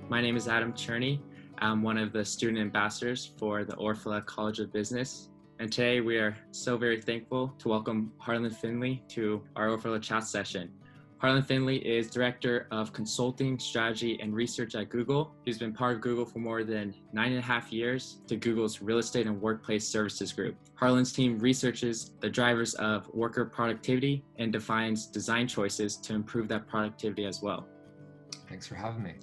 My name is Adam Cherney. I'm one of the student ambassadors for the Orfalea College of Business. And today we are so very thankful to welcome Harlan Findley to our Orfalea Chats session. Harlan Findley is Director of Consulting, Strategy, and Research at Google. He's been part of Google for more than 9.5 years to Google's Real Estate and Workplace Services Group. Harlan's team researches the drivers of worker productivity and defines design choices to improve that productivity as well. Thanks for having me.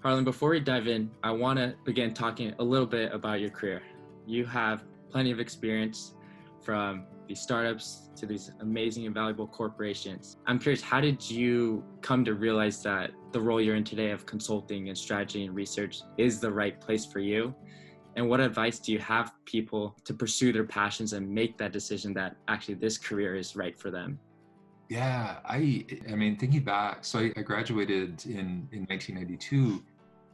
Harlan, before we dive in, I want to begin talking a little bit about your career. You have plenty of experience from these startups to these amazing and valuable corporations. I'm curious, how did you come to realize that the role you're in today of consulting and strategy and research is the right place for you? And what advice do you have people to pursue their passions and make that decision that actually this career is right for them? Yeah, I mean, thinking back, so I graduated in 1992,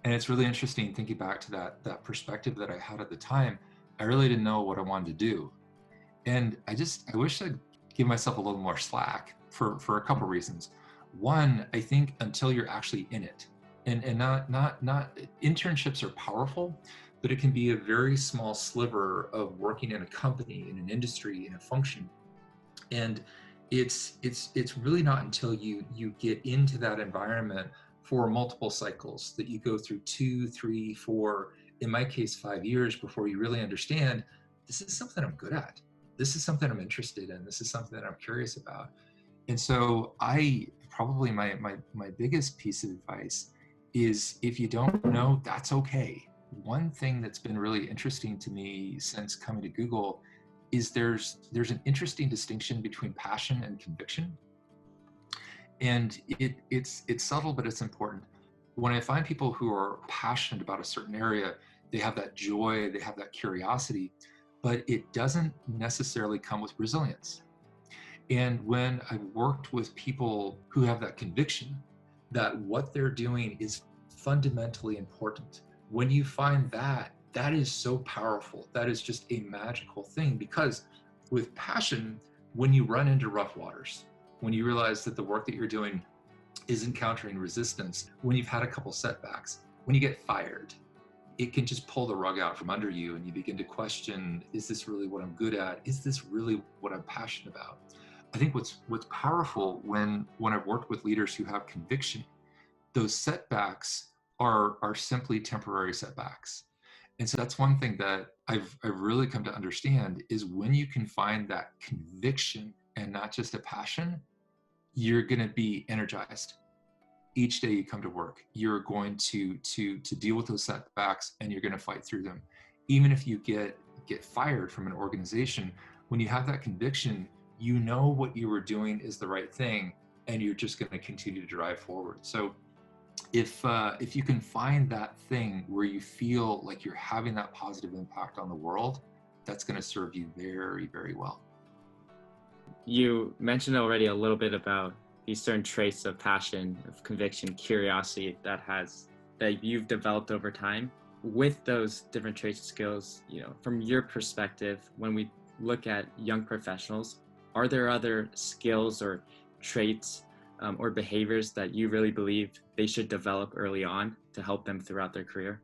and it's really interesting thinking back to that perspective that I had at the time. I really didn't know what I wanted to do. And I wish I'd give myself a little more slack for a couple of reasons. One, I think until you're actually in it, and not internships are powerful, but it can be a very small sliver of working in a company, in an industry, in a function. And it's really not until you get into that environment for multiple cycles that you go through 2, 3, 4, in my case 5 years before you really understand this is something I'm good at. This is something I'm interested in. This is something that I'm curious about. And so probably my biggest piece of advice is, if you don't know, that's okay. One thing that's been really interesting to me since coming to Google is there's an interesting distinction between passion and conviction. And it's subtle, but it's important. When I find people who are passionate about a certain area, they have that joy, they have that curiosity, but it doesn't necessarily come with resilience. And when I've worked with people who have that conviction that what they're doing is fundamentally important, when you find that is so powerful. That is just a magical thing, because with passion, when you run into rough waters, when you realize that the work that you're doing is encountering resistance, when you've had a couple setbacks, when you get fired, it can just pull the rug out from under you and you begin to question, is this really what I'm good at? Is this really what I'm passionate about? I think what's powerful when I've worked with leaders who have conviction, those setbacks are simply temporary setbacks. And so that's one thing that I've really come to understand, is when you can find that conviction and not just a passion, you're going to be energized. Each day you come to work, you're going to deal with those setbacks and you're going to fight through them. Even if you get fired from an organization, when you have that conviction, you know what you were doing is the right thing and you're just going to continue to drive forward. So if you can find that thing where you feel like you're having that positive impact on the world, that's going to serve you very, very well. You mentioned already a little bit about these certain traits of passion, of conviction, curiosity that you've developed over time. With those different traits and skills, from your perspective, when we look at young professionals, are there other skills or traits or behaviors that you really believe they should develop early on to help them throughout their career?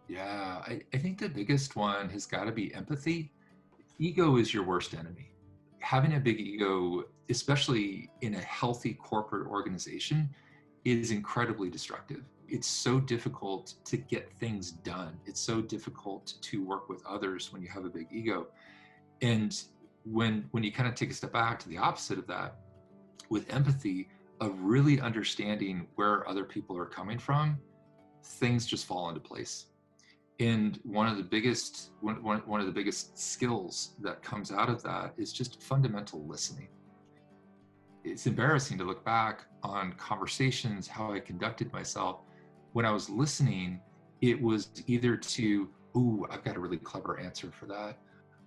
Yeah, I think the biggest one has got to be empathy. Ego is your worst enemy. Having a big ego, especially in a healthy corporate organization, is incredibly destructive. It's so difficult to get things done. It's so difficult to work with others when you have a big ego. And when you kind of take a step back to the opposite of that, with empathy, of really understanding where other people are coming from, things just fall into place. And one of the biggest skills that comes out of that is just fundamental listening. It's embarrassing to look back on conversations, how I conducted myself. When I was listening, it was either to, ooh, I've got a really clever answer for that,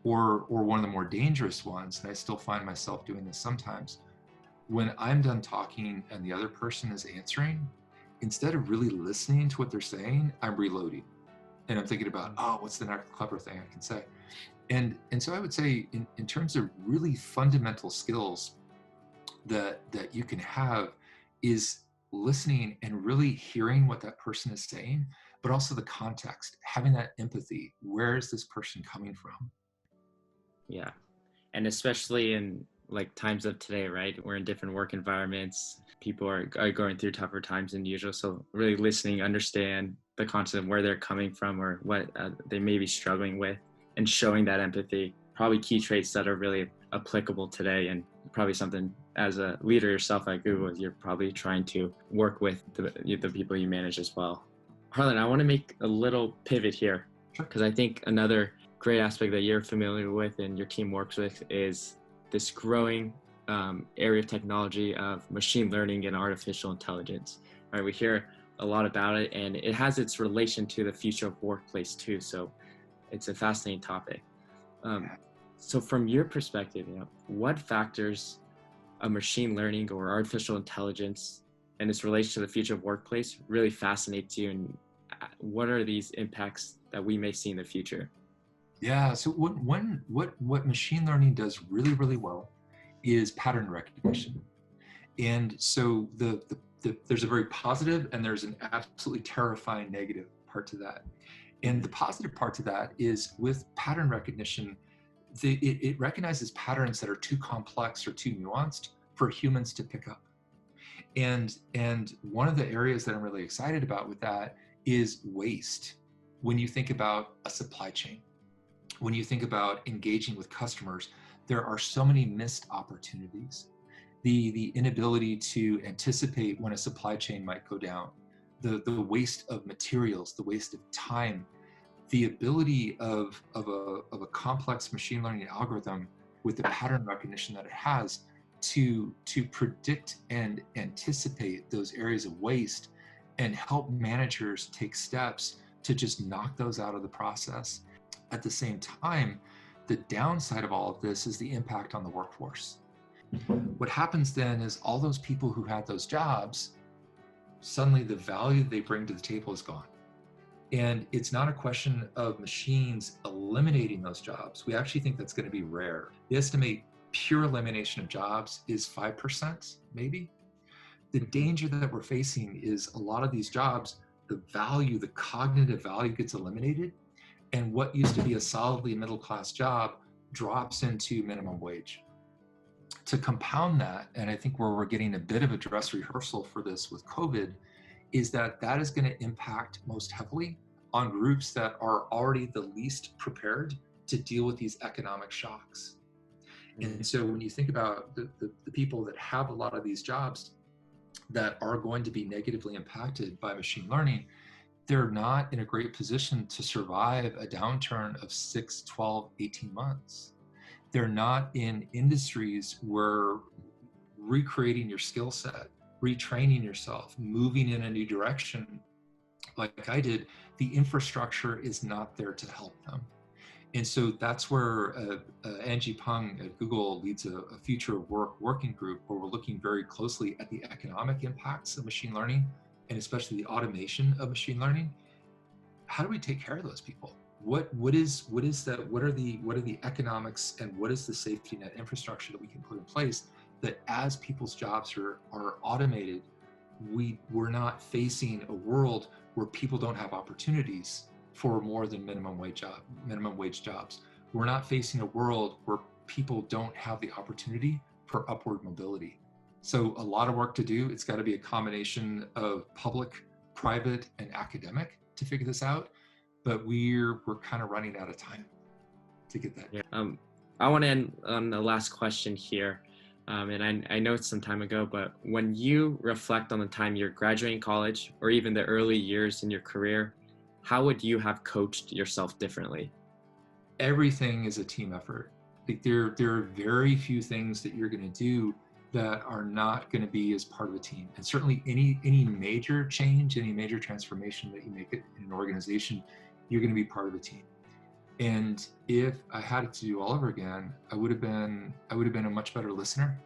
or one of the more dangerous ones, and I still find myself doing this sometimes. When I'm done talking and the other person is answering, instead of really listening to what they're saying, I'm reloading. And I'm thinking about, oh, what's the next clever thing I can say? And so I would say in terms of really fundamental skills that you can have is listening and really hearing what that person is saying, but also the context, having that empathy. Where is this person coming from? Yeah. And especially in like times of today, right? We're in different work environments. People are going through tougher times than usual. So really listening, understand the concept of where they're coming from or what they may be struggling with, and showing that empathy. Probably key traits that are really applicable today, and probably something as a leader yourself at Google, you're probably trying to work with the people you manage as well. Harlan, I want to make a little pivot here because I think another great aspect that you're familiar with and your team works with is this growing area of technology of machine learning and artificial intelligence. Right, we hear a lot about it, and it has its relation to the future of workplace too. So it's a fascinating topic. So from your perspective, what factors of machine learning or artificial intelligence and its relation to the future of workplace really fascinates you, and what are these impacts that we may see in the future? Yeah, so what machine learning does really, really well is pattern recognition. And so there's a very positive and there's an absolutely terrifying negative part to that. And the positive part to that is with pattern recognition, it recognizes patterns that are too complex or too nuanced for humans to pick up. And one of the areas that I'm really excited about with that is waste. When you think about a supply chain, when you think about engaging with customers, there are so many missed opportunities. The inability to anticipate when a supply chain might go down, the waste of materials, the waste of time, the ability of a complex machine learning algorithm with the pattern recognition that it has to predict and anticipate those areas of waste and help managers take steps to just knock those out of the process. At the same time, the downside of all of this is the impact on the workforce. What happens then is all those people who had those jobs, suddenly the value they bring to the table is gone. And it's not a question of machines eliminating those jobs. We actually think that's going to be rare. We estimate pure elimination of jobs is 5%, maybe. The danger that we're facing is a lot of these jobs, the value, the cognitive value gets eliminated. And what used to be a solidly middle-class job drops into minimum wage. To compound that, and I think where we're getting a bit of a dress rehearsal for this with COVID, is that is going to impact most heavily on groups that are already the least prepared to deal with these economic shocks. And so when you think about the people that have a lot of these jobs that are going to be negatively impacted by machine learning, they're not in a great position to survive a downturn of 6, 12, 18 months. They're not in industries where recreating your skill set, retraining yourself, moving in a new direction, like I did, the infrastructure is not there to help them. And so that's where Angie Peng at Google leads a future work working group where we're looking very closely at the economic impacts of machine learning, and especially the automation of machine learning. How do we take care of those people? What are the economics, and what is the safety net infrastructure that we can put in place that as people's jobs are automated, we're not facing a world where people don't have opportunities for more than minimum wage jobs. We're not facing a world where people don't have the opportunity for upward mobility. So a lot of work to do. It's got to be a combination of public, private, and academic to figure this out. But we're kind of running out of time to get that. Yeah. I want to end on the last question here. And I know it's some time ago, but when you reflect on the time you're graduating college or even the early years in your career, how would you have coached yourself differently? Everything is a team effort. Like there are very few things that you're going to do that are not going to be as part of a team. And certainly any major change, any major transformation that you make it in an organization, you're going to be part of a team. And if I had it to do all over again, I would have been a much better listener.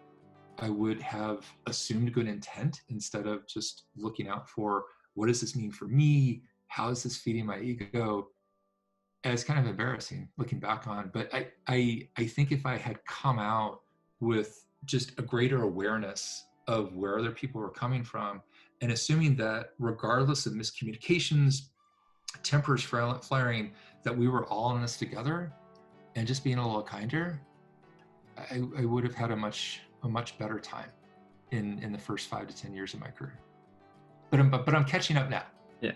I would have assumed good intent instead of just looking out for what does this mean for me? How is this feeding my ego? And it's kind of embarrassing looking back on, but I think if I had come out with just a greater awareness of where other people were coming from, and assuming that regardless of miscommunications, tempers flaring, that we were all in this together and just being a little kinder, I would have had a much better time in the first 5 to 10 years of my career. But I'm catching up now. Yeah.